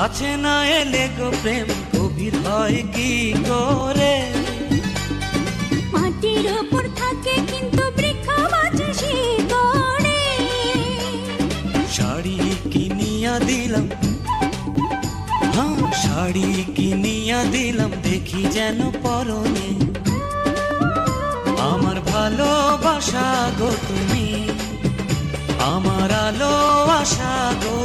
কাছে না এলে গো প্রেম গভীর হয় কি করে। মাটির উপর থাকে কিন্তু বৃক্ষ বাঁচে শিকড়ে। শাড়ি কিনিয়া দিলাম, হ্যাঁ শাড়ি কিনিয়া দিলাম, দেখি যেন পরনে আমার ভালোবাসা গো তুমি, আমার আলো আশা গো।